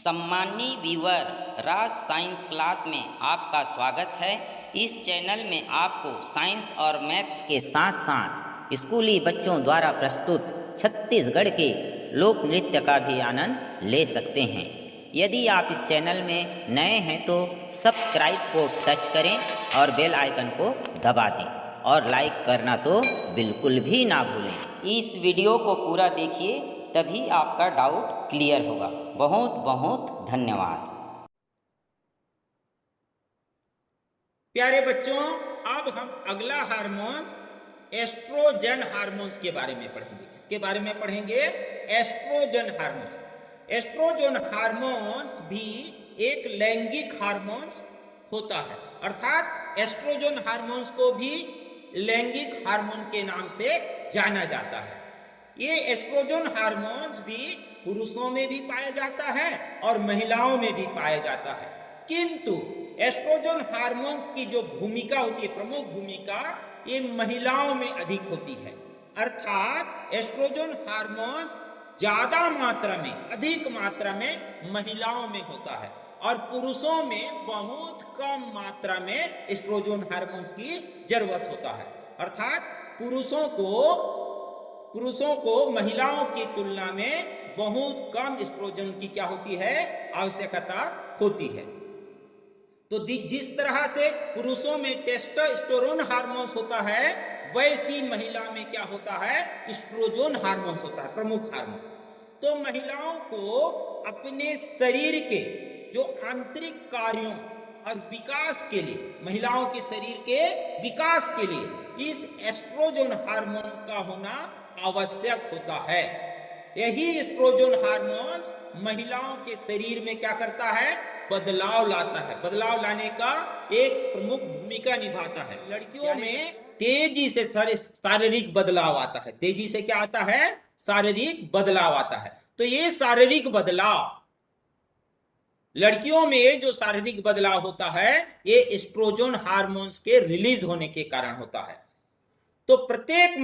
सम्मानीय व्यूअर, राज science class में आपका स्वागत है। इस चैनल में आपको साइंस और मैथ्स के साथ साथ स्कूली बच्चों द्वारा प्रस्तुत छत्तीसगढ़ के लोक नृत्य का भी आनंद ले सकते हैं। यदि आप इस चैनल में नए हैं तो सब्सक्राइब को टच करें और बेल आइकन को दबा दें और लाइक करना तो बिल्कुल भी ना भूलें। इस वीडियो को पूरा देखिए, तभी आपका डाउट क्लियर होगा। बहुत बहुत धन्यवाद। प्यारे बच्चों, अब हम अगला हार्मोन्स एस्ट्रोजन हार्मोन्स के बारे में पढ़ेंगे। किसके बारे में पढ़ेंगे? Oestrogen hormones. एस्ट्रोजन हार्मोन्स भी एक लैंगिक हार्मोन्स होता है, अर्थात एस्ट्रोजन हार्मोन्स को भी लैंगिक हार्मोन के नाम से जाना जाता है। ये एस्ट्रोजन हार्मोन्स भी पुरुषों में भी पाया जाता है और महिलाओं में भी पाया जाता है, किंतु एस्ट्रोजन हार्मोन्स की जो भूमिका होती है, प्रमुख भूमिका, ये महिलाओं में अधिक होती है। अर्थात एस्ट्रोजन हार्मोन्स ज्यादा मात्रा में, अधिक मात्रा में महिलाओं में होता है और पुरुषों में बहुत कम मात्रा में एस्ट्रोजन हार्मोन्स की जरूरत होता है। अर्थात पुरुषों को महिलाओं की तुलना में बहुत कम एस्ट्रोजन की क्या होती है? आवश्यकता होती है। तो जिस तरह से पुरुषों में टेस्टोस्टेरोन हार्मोन्स होता है, वैसी महिला में क्या होता है? एस्ट्रोजन हार्मोन्स होता है, प्रमुख हार्मोन्स। तो महिलाओं को अपने शरीर के जो आंतरिक कार्यों और विकास के लिए, महिलाओं के शरीर के विकास के लिए इस एस्ट्रोजन हार्मोन का होना आवश्यक होता है। यही एस्ट्रोजन हार्मोन्स महिलाओं के शरीर में क्या करता है? बदलाव लाता है, बदलाव लाने का एक प्रमुख भूमिका निभाता है। लड़कियों में तेजी से शारीरिक बदलाव आता है। तेजी से क्या आता है? शारीरिक बदलाव आता है। तो ये शारीरिक बदलाव, लड़कियों में जो शारीरिक बदलाव होता है, ये एस्ट्रोजन हार्मोन्स के रिलीज होने के कारण होता है। तो प्रत्येक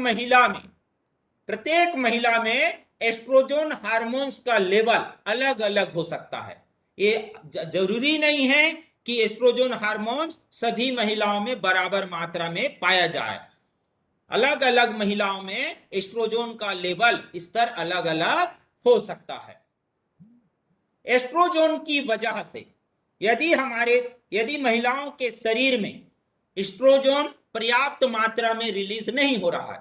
महिला में एस्ट्रोजन हार्मोन्स का लेवल अलग अलग हो सकता है। ये जरूरी नहीं है कि एस्ट्रोजन हार्मोन्स सभी महिलाओं में बराबर मात्रा में पाया जाए। अलग अलग महिलाओं में एस्ट्रोजन का लेवल, स्तर अलग अलग हो सकता है। एस्ट्रोजन की वजह से यदि महिलाओं के शरीर में एस्ट्रोजन पर्याप्त मात्रा में रिलीज नहीं हो रहा है,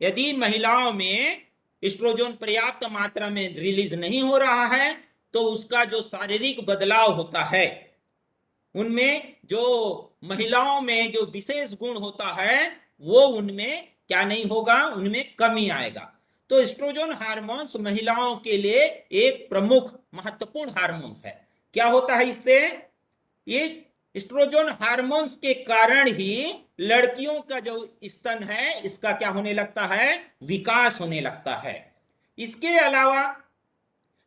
यदि महिलाओं में एस्ट्रोजन पर्याप्त मात्रा में रिलीज नहीं हो रहा है, तो उसका जो शारीरिक बदलाव होता है, उनमें जो महिलाओं में जो विशेष गुण होता है, वो उनमें क्या नहीं होगा? उनमें कमी आएगा। तो एस्ट्रोजन हार्मोन्स महिलाओं के लिए एक प्रमुख महत्वपूर्ण हार्मोन्स है। क्या होता है इससे? ये एस्ट्रोजन हार्मोन्स के कारण ही लड़कियों का जो स्तन है, इसका क्या होने लगता है? विकास होने लगता है। इसके अलावा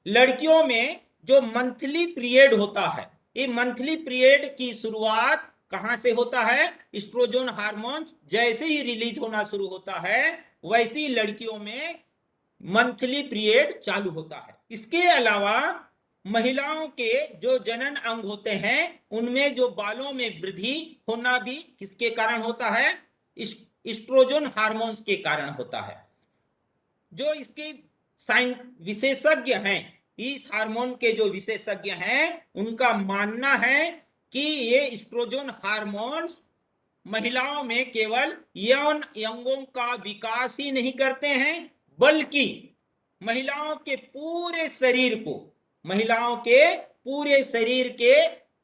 लड़कियों में जो मंथली पीरियड होता है, ये मंथली पीरियड की शुरुआत कहां से होता है? एस्ट्रोजन हार्मोन्स जैसे ही रिलीज होना शुरू होता है, वैसे ही लड़कियों में मंथली पीरियड चालू होता है। इसके अलावा महिलाओं के जो जनन अंग होते हैं, उनमें जो बालों में वृद्धि होना भी किसके कारण होता है? एस्ट्रोजन हार्मोन्स के कारण होता है। जो इसके विशेषज्ञ हैं, इस हार्मोन के जो विशेषज्ञ हैं, उनका मानना है कि ये एस्ट्रोजन हार्मोन्स महिलाओं में केवल यौन अंगों का विकास ही नहीं करते हैं, बल्कि महिलाओं के पूरे शरीर के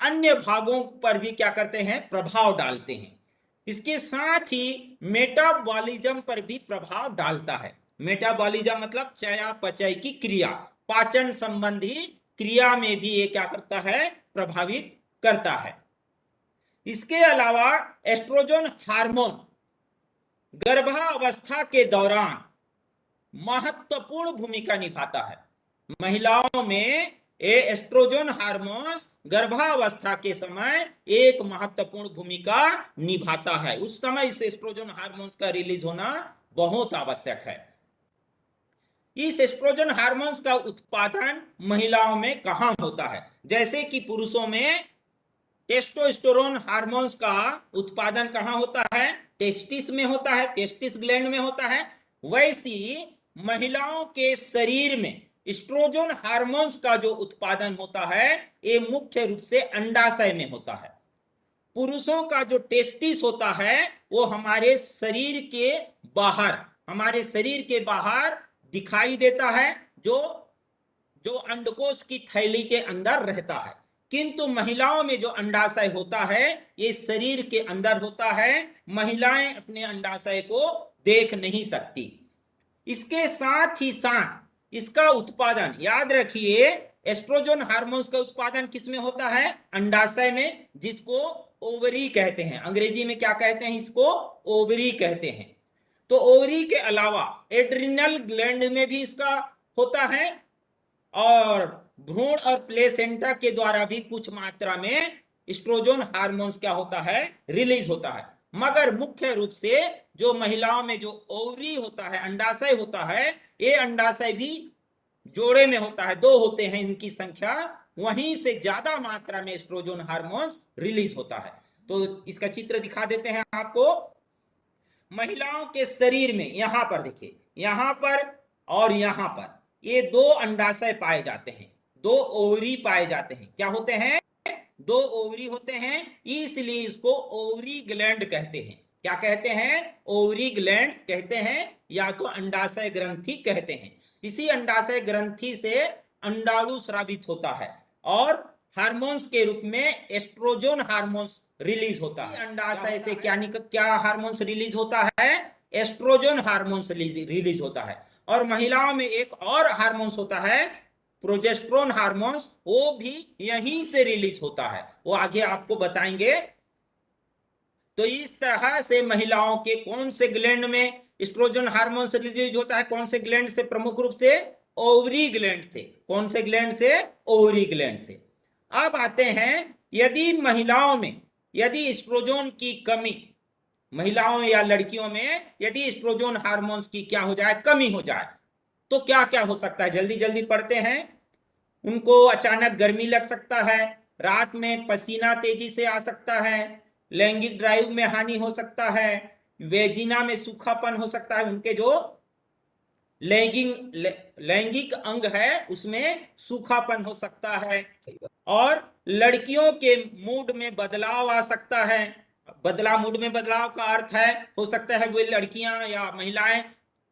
अन्य भागों पर भी क्या करते हैं? प्रभाव डालते हैं। इसके साथ ही मेटाबॉलिज्म पर भी प्रभाव डालता है। मेटाबॉलिज्म मतलब चयापचय की क्रिया, पाचन संबंधी क्रिया में भी ये क्या करता है? प्रभावित करता है। इसके अलावा एस्ट्रोजन हार्मोन गर्भावस्था के दौरान महत्वपूर्ण भूमिका निभाता है। महिलाओं में एस्ट्रोजन हार्मोन्स गर्भावस्था के समय एक महत्वपूर्ण भूमिका निभाता है। उस समय इस एस्ट्रोजन हार्मोन्स का रिलीज होना बहुत आवश्यक है। इस एस्ट्रोजन हार्मोन्स का उत्पादन महिलाओं में कहाँ होता है? जैसे कि पुरुषों में टेस्टोस्टेरोन हार्मोन्स का उत्पादन कहाँ होता है? टेस्टिस में होता है, टेस्टिस ग्लैंड में होता है। वैसी महिलाओं के शरीर में एस्ट्रोजन हार्मोन्स का जो उत्पादन होता है ये मुख्य रूप से अंडाशय में होता है। पुरुषों का जो टेस्टिस होता है वो हमारे शरीर के बाहर, हमारे शरीर के बाहर दिखाई देता है, जो अंडकोश की थैली के अंदर रहता है। किंतु महिलाओं में जो अंडाशय होता है ये शरीर के अंदर होता है। महिलाएं अपने अंडाशय को देख नहीं सकती। इसके साथ ही साथ इसका उत्पादन, याद रखिए, एस्ट्रोजन हार्मोन्स का उत्पादन किसमें होता है? अंडाशय में, जिसको ओवरी कहते हैं। अंग्रेजी में क्या कहते हैं? इसको ओवरी कहते हैं। तो ओवरी के अलावा एड्रिनल ग्लैंड में भी इसका होता है और भ्रूण और प्लेसेंटा के द्वारा भी कुछ मात्रा में एस्ट्रोजन हार्मोन्स क्या होता है? रिलीज होता है। मगर मुख्य रूप से जो महिलाओं में जो ओवरी होता है, अंडाशय होता है, ये अंडाशय भी जोड़े में होता है, 2 होते हैं इनकी संख्या, वहीं से ज्यादा मात्रा में एस्ट्रोजन हार्मोन्स रिलीज होता है। तो इसका चित्र दिखा देते हैं आपको। महिलाओं के शरीर में यहां पर देखिए, यहां पर और यहां पर ये 2 अंडाशय पाए जाते हैं, 2 ओवरी पाए जाते हैं। क्या होते हैं? 2 ओवरी होते हैं, इसलिए इसको ओवरी ग्लैंड कहते हैं। क्या कहते हैं? ओवरी ग्लैंड कहते हैं, या तो अंडाशय ग्रंथि कहते हैं। इसी अंडाशय ग्रंथि से अंडाणु स्रावित होता है और हार्मोन्स के रूप में एस्ट्रोजन हार्मोन्स रिलीज होता है। अंडाशय से क्या हार्मोन्स रिलीज होता है? एस्ट्रोजन हार्मोन्स रिलीज होता है। और महिलाओं में एक और हार्मोन्स होता है, प्रोजेस्टेरोन हार्मोन्स, वो भी यहीं से रिलीज होता है, वो आगे आपको बताएंगे। तो इस तरह से महिलाओं के कौन से ग्लैंड में एस्ट्रोजन हार्मोन्स रिलीज होता है? कौन से ग्लैंड से? प्रमुख रूप से ओवरी ग्लैंड से। कौन से ग्लैंड से? ओवरी ग्लैंड से। अब आते हैं, यदि महिलाओं में यदि एस्ट्रोजन की कमी, महिलाओं या लड़कियों में यदि एस्ट्रोजन हार्मोन्स की क्या हो जाए? कमी हो जाए, तो क्या क्या हो सकता है? जल्दी जल्दी पढ़ते हैं। उनको अचानक गर्मी लग सकता है, रात में पसीना तेजी से आ सकता है, लैंगिक ड्राइव में हानि हो सकता है, वेजिना में सूखापन हो सकता है, उनके जो लैंगिक अंग है उसमें सूखापन हो सकता है, और लड़कियों के मूड में बदलाव आ सकता है। मूड में बदलाव का अर्थ है, हो सकता है वे लड़कियां या महिलाएं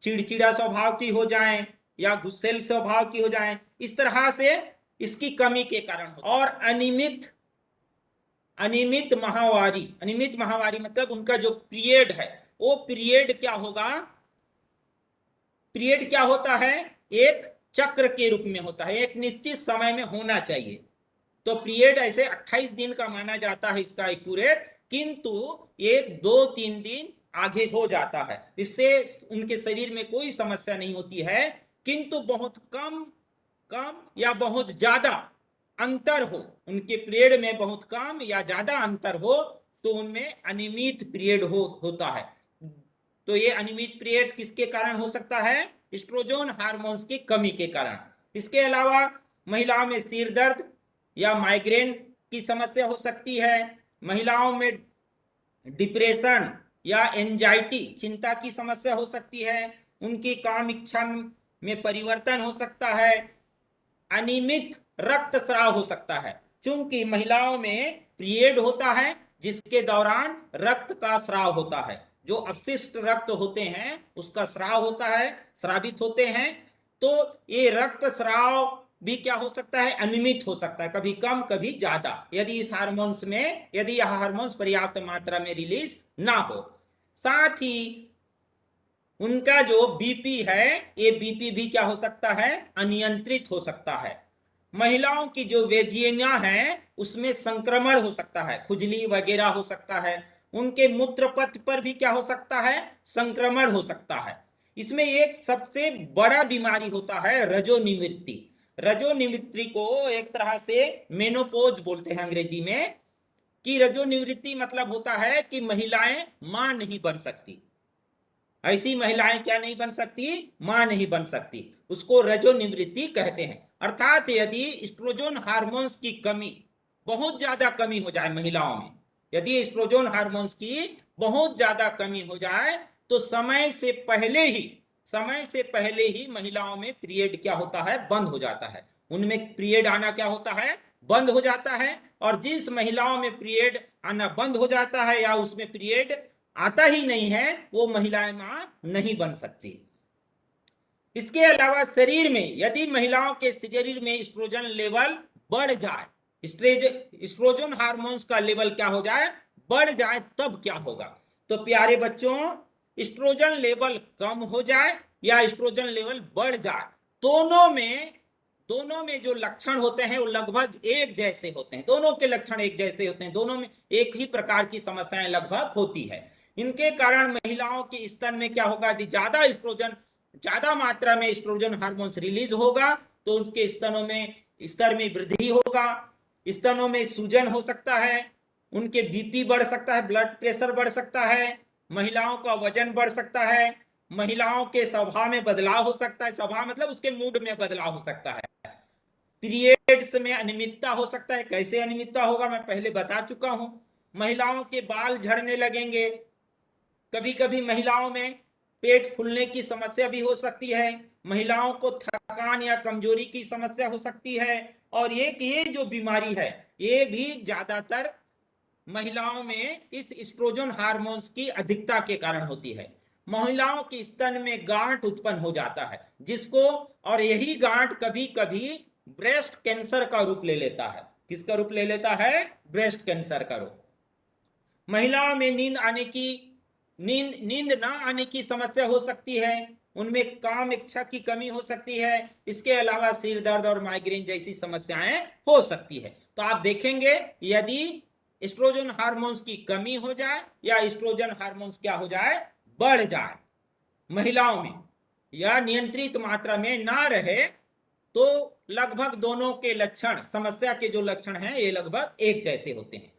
चिड़चिड़ा स्वभाव की हो जाएं या गुस्सेल स्वभाव की हो जाएं, इस तरह से इसकी कमी के कारण। और अनियमित महावारी मतलब उनका जो पीरियड है, वो पीरियड क्या होगा? पीरियड क्या होता है? एक चक्र के रूप में होता है, एक निश्चित समय में होना चाहिए। तो पीरियड ऐसे 28 दिन का माना जाता है इसका एक्यूरेट, किंतु ये 2-3 दिन आगे हो जाता है। इससे उनके शरीर में कोई समस्या नहीं होती है, किंतु बहुत कम या बहुत ज्यादा अंतर हो, उनके पीरियड में बहुत कम या ज्यादा अंतर हो, तो उनमें अनियमित पीरियड होता है। तो ये अनियमित पीरियड किसके कारण हो सकता है? एस्ट्रोजन हार्मोन्स की कमी के कारण। इसके अलावा महिलाओं में सिर दर्द या माइग्रेन की समस्या हो सकती है। महिलाओं में डिप्रेशन या एंजाइटी, चिंता की समस्या हो सकती है। उनकी काम इच्छा में परिवर्तन हो सकता है। अनियमित रक्तस्राव हो सकता है, क्योंकि महिलाओं में पीरियड होता है जिसके दौरान रक्त का स्राव होता है, जो अपशिष्ट रक्त होते हैं उसका स्राव होता है, स्रावित होते हैं। तो ये रक्त स्राव भी क्या हो सकता है? अनियमित हो सकता है, कभी कम कभी ज्यादा, यदि यह हार्मोन्स पर्याप्त मात्रा में रिलीज ना हो। साथ ही उनका जो बीपी है, ये बीपी भी क्या हो सकता है? अनियंत्रित हो सकता है। महिलाओं की जो वेजिना है उसमें संक्रमण हो सकता है, खुजली वगैरह हो सकता है। उनके मूत्रपथ पर भी क्या हो सकता है? संक्रमण हो सकता है। इसमें एक सबसे बड़ा बीमारी होता है रजोनिवृत्ति। रजोनिवृत्ति को एक तरह से मेनोपोज बोलते हैं अंग्रेजी में, कि रजोनिवृत्ति मतलब होता है कि महिलाएं मां नहीं बन सकती। ऐसी महिलाएं क्या नहीं बन सकती, मां नहीं बन सकती, उसको रजोनिवृत्ति कहते हैं। अर्थात यदि एस्ट्रोजन हार्मोन्स की कमी, बहुत ज्यादा कमी हो जाए महिलाओं में, यदि एस्ट्रोजन हार्मोन्स की बहुत ज्यादा कमी हो जाए तो समय से पहले ही महिलाओं में पीरियड क्या होता है, बंद हो जाता है, उनमें पीरियड आना क्या होता है, बंद हो जाता है। और जिस महिलाओं में पीरियड आना बंद हो जाता है या उसमें पीरियड आता ही नहीं है, वो महिलाएं मां नहीं बन सकती। इसके अलावा शरीर में यदि महिलाओं के शरीर में एस्ट्रोजन लेवल बढ़ जाए, एस्ट्रोजन हार्मोन्स का लेवल क्या हो जाए, बढ़ जाए, तब क्या होगा। तो प्यारे बच्चों, एस्ट्रोजन लेवल कम हो जाए या एस्ट्रोजन लेवल बढ़ जाए, दोनों में जो लक्षण होते हैं वो लगभग एक जैसे होते हैं, दोनों के लक्षण एक जैसे होते हैं, दोनों में एक ही प्रकार की समस्याएं लगभग होती है। इनके कारण महिलाओं के स्तन में क्या होगा, यदि ज्यादा मात्रा में एस्ट्रोजन हार्मोन्स रिलीज होगा तो उनके स्तर में वृद्धि होगा, स्तनों में सूजन हो सकता है, उनके बीपी बढ़ सकता है, ब्लड प्रेशर बढ़ सकता है, महिलाओं का वजन बढ़ सकता है, महिलाओं के स्वभाव में बदलाव हो सकता है, स्वभाव मतलब उसके मूड में बदलाव हो सकता है, पीरियड्स में अनियमितता हो सकता है। कैसे अनियमितता होगा मैं पहले बता चुका हूं। महिलाओं के बाल झड़ने लगेंगे, कभी कभी महिलाओं में पेट फूलने की समस्या भी हो सकती है, महिलाओं को थकान या कमजोरी की समस्या हो सकती है, और ये जो बीमारी है ये भी ज्यादातर महिलाओं में इस एस्ट्रोजन हार्मोन्स की अधिकता के कारण होती है। महिलाओं के स्तन में गांठ उत्पन्न हो जाता है जिसको, और यही गांठ कभी कभी ब्रेस्ट कैंसर का रूप ले लेता है। किसका रूप ले लेता है, ब्रेस्ट कैंसर का रूप। महिलाओं में नींद ना आने की समस्या हो सकती है, उनमें काम इच्छा की कमी हो सकती है, इसके अलावा सिर दर्द और माइग्रेन जैसी समस्याएं हो सकती है। तो आप देखेंगे यदि एस्ट्रोजन हार्मोन्स की कमी हो जाए या एस्ट्रोजन हार्मोन्स क्या हो जाए, बढ़ जाए महिलाओं में, या नियंत्रित मात्रा में ना रहे, तो लगभग दोनों के लक्षण, समस्या के जो लक्षण हैं ये लगभग एक जैसे होते हैं।